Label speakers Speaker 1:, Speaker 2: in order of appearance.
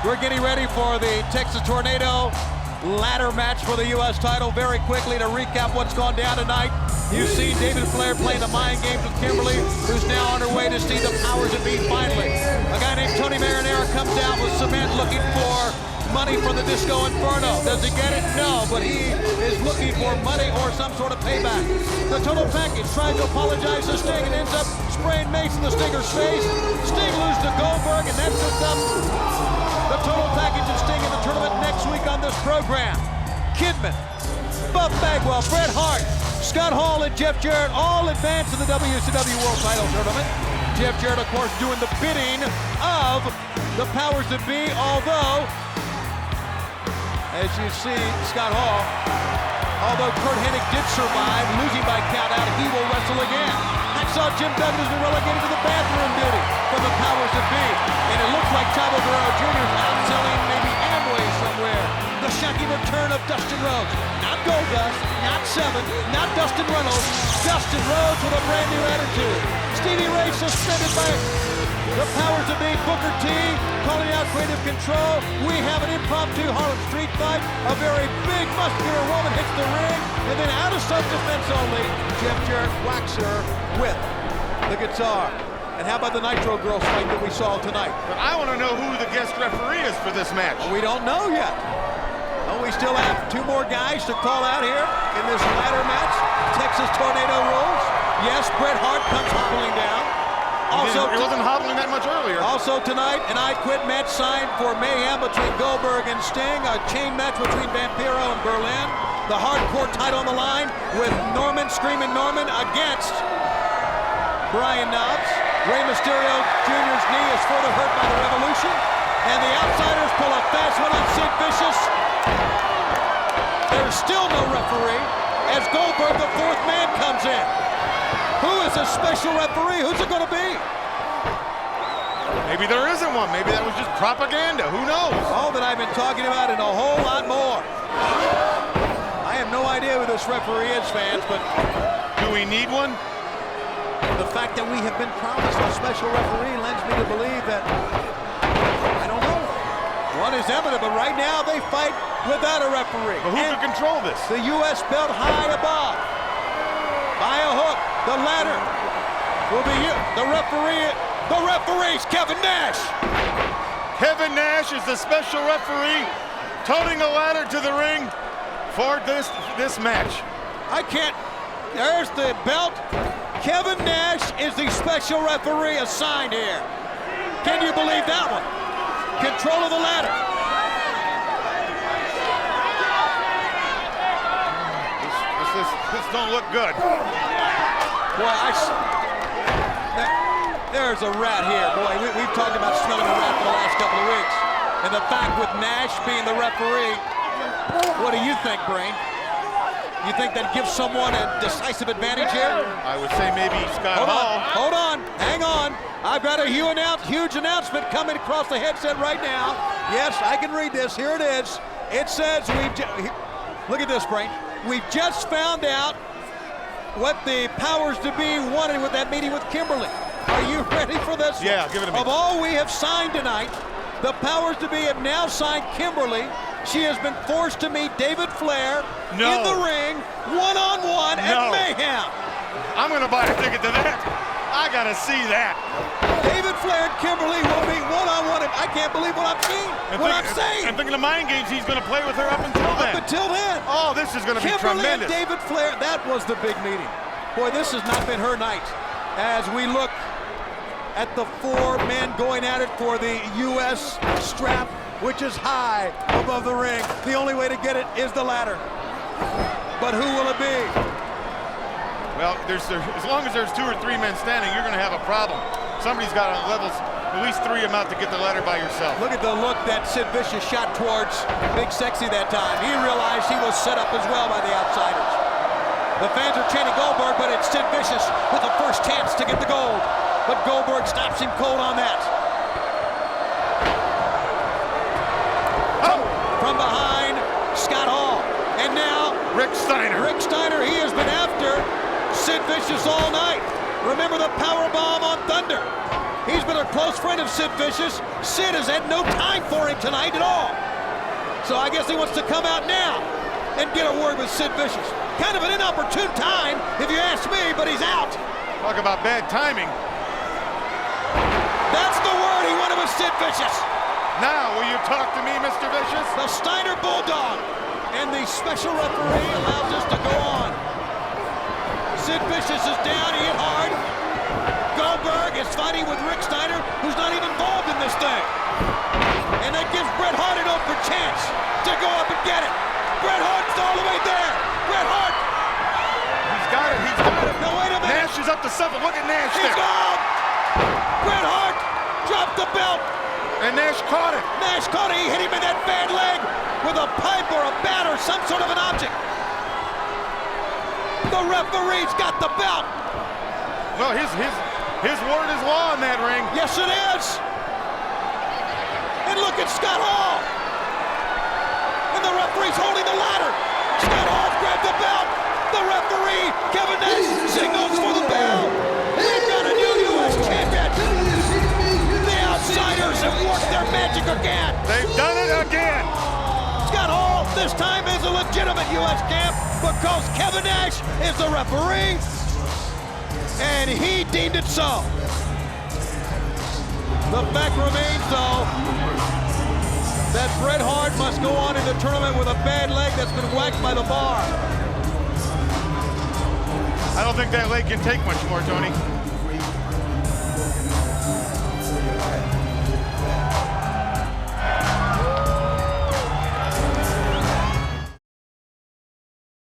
Speaker 1: We're getting ready for the Texas Tornado ladder match for the U.S. title. Very quickly to recap what's gone down tonight. You've seen David Flair playing the mind games with Kimberly, who's now on her way to see the powers that be finally. A guy named Tony Marinara comes out with cement looking for money from the Disco Inferno. Does he get it? No, but he is looking for money or some sort of payback. The total package tries to apologize to Sting and ends up spraying mace in the Stinger's face. Sting loses to Goldberg, and that sets up the total package of Sting in the tournament next week on this program. Kidman, Buff Bagwell, Bret Hart, Scott Hall, and Jeff Jarrett all advance to the WCW World Title Tournament. Jeff Jarrett, of course, doing the bidding of the powers that be, although, as you see, Scott Hall, although Curt Hennig did survive, losing by countout, he will wrestle again. I saw Jim Duggan has been relegated to the bathroom duty from the powers that be. And it looks like Chavo Guerrero Jr. is outselling maybe Amway somewhere. The shocking return of Dustin Rhodes. Not Goldust, not Seven, not Dustin Reynolds. Dustin Rhodes with a brand new attitude. Stevie Ray suspended by the powers that be. Booker T calling out creative control. We have an impromptu Harlem Street fight. A very big muscular woman hits the ring. And then out of self-defense only, Jeff Jarrett whacks her with the guitar. And how about the Nitro Girls fight that we saw tonight?
Speaker 2: But I want to know who the guest referee is for this match.
Speaker 1: We don't know yet. We still have two more guys to call out here in this ladder match. Texas Tornado rules. Yes, Bret Hart comes hobbling down.
Speaker 2: He wasn't hobbling that much earlier.
Speaker 1: Also tonight, an I Quit match signed for Mayhem between Goldberg and Sting. A chain match between Vampiro and Berlin. The hardcore title on the line with Norman, Screaming Norman, against Brian Knobbs. Rey Mysterio Jr.'s knee is further hurt by the Revolution. And the Outsiders pull a fast one on Sid Vicious. There's still no referee as Goldberg, the fourth man, comes in. Who is a special referee? Who's it going to be?
Speaker 2: Maybe there isn't one. Maybe that was just propaganda. Who knows?
Speaker 1: All that I've been talking about and a whole lot more. I have no idea who this referee is, fans, but
Speaker 2: do we need one?
Speaker 1: The fact that we have been promised a special referee lends me to believe that, I don't know. One is evident, but right now they fight without a referee.
Speaker 2: But who can control this?
Speaker 1: The U.S. belt high above. By a hook, the ladder will be you. The referee's Kevin Nash.
Speaker 2: Kevin Nash is the special referee toting a ladder to the ring for this match.
Speaker 1: I can't, there's the belt. Kevin Nash is the special referee assigned here. Can you believe that one? Control of the ladder.
Speaker 2: This don't look good.
Speaker 1: Boy, there's a rat here. Boy, we've talked about smelling a rat for the last couple of weeks. And the fact with Nash being the referee, what do you think, Brain? You think that gives someone a decisive advantage here?
Speaker 2: I would say maybe Scott Hall.
Speaker 1: Hold on, hang on. I've got a huge announcement coming across the headset right now. Yes, I can read this. Here it is. It says look at this, Brain. We've just found out what the powers to be wanted with that meeting with Kimberly. Are you ready for this?
Speaker 2: Yeah, give it to me.
Speaker 1: Of all we have signed tonight, the powers to be have now signed Kimberly. She has been forced to meet David Flair in the ring, one-on-one at Mayhem.
Speaker 2: I'm going to buy a ticket to that. I got to see that.
Speaker 1: David Flair and Kimberly will be one-on-one. I can't believe what I'm seeing. I'm saying.
Speaker 2: I'm thinking of mind games he's going to play with her up until then.
Speaker 1: Up until then.
Speaker 2: Oh, this is going to be
Speaker 1: Kimberly
Speaker 2: tremendous.
Speaker 1: And David Flair, that was the big meeting. Boy, this has not been her night. As we look at the four men going at it for the U.S. strap, which is high above the ring. The only way to get it is the ladder. But who will it be?
Speaker 2: Well, as long as there's 2 or 3 men standing, you're going to have a problem. Somebody's got to level at least 3 of them out to get the ladder by yourself.
Speaker 1: Look at the look that Sid Vicious shot towards Big Sexy that time. He realized he was set up as well by the Outsiders. The fans are chanting Goldberg, but it's Sid Vicious with the first chance to get the gold. But Goldberg stops him cold on that. From behind, Scott Hall. And now,
Speaker 2: Rick Steiner.
Speaker 1: Rick Steiner, he has been after Sid Vicious all night. Remember the powerbomb on Thunder. He's been a close friend of Sid Vicious. Sid has had no time for him tonight at all. So I guess he wants to come out now and get a word with Sid Vicious. Kind of an inopportune time, if you ask me, but he's out.
Speaker 2: Talk about bad timing.
Speaker 1: That's the word he wanted with Sid Vicious.
Speaker 2: Now, will you talk to me, Mr. Vicious?
Speaker 1: The Steiner Bulldog. And the special referee allows this to go on. Sid Vicious is down, he hit hard. Goldberg is fighting with Rick Steiner, who's not even involved in this thing. And that gives Bret Hart an open chance to go up and get it. Bret Hart's all the way there. Bret Hart.
Speaker 2: He's got it, he's got it.
Speaker 1: No, wait a minute.
Speaker 2: Nash is up to something. Look at Nash
Speaker 1: He's
Speaker 2: there.
Speaker 1: gone. Bret Hart dropped the belt.
Speaker 2: And Nash caught it.
Speaker 1: Nash caught it. He hit him in that bad leg with a pipe or a bat or some sort of an object. The referee's got the belt.
Speaker 2: Well, his word is law in that ring.
Speaker 1: Yes, it is. And look at Scott Hall. And the referee's holding the ladder. Scott Hall's grabbed the belt. The referee, Kevin Nash, signals for the bell. We've got a new U.S. champion. The Outsiders have worked their magic again.
Speaker 2: They've done it again.
Speaker 1: Scott Hall this time is a legitimate U.S. champ because Kevin Nash is the referee, and he deemed it so. The fact remains, though, that Bret Hart must go on in the tournament with a bad leg that's been whacked by the bar.
Speaker 2: I don't think that leg can take much more, Tony.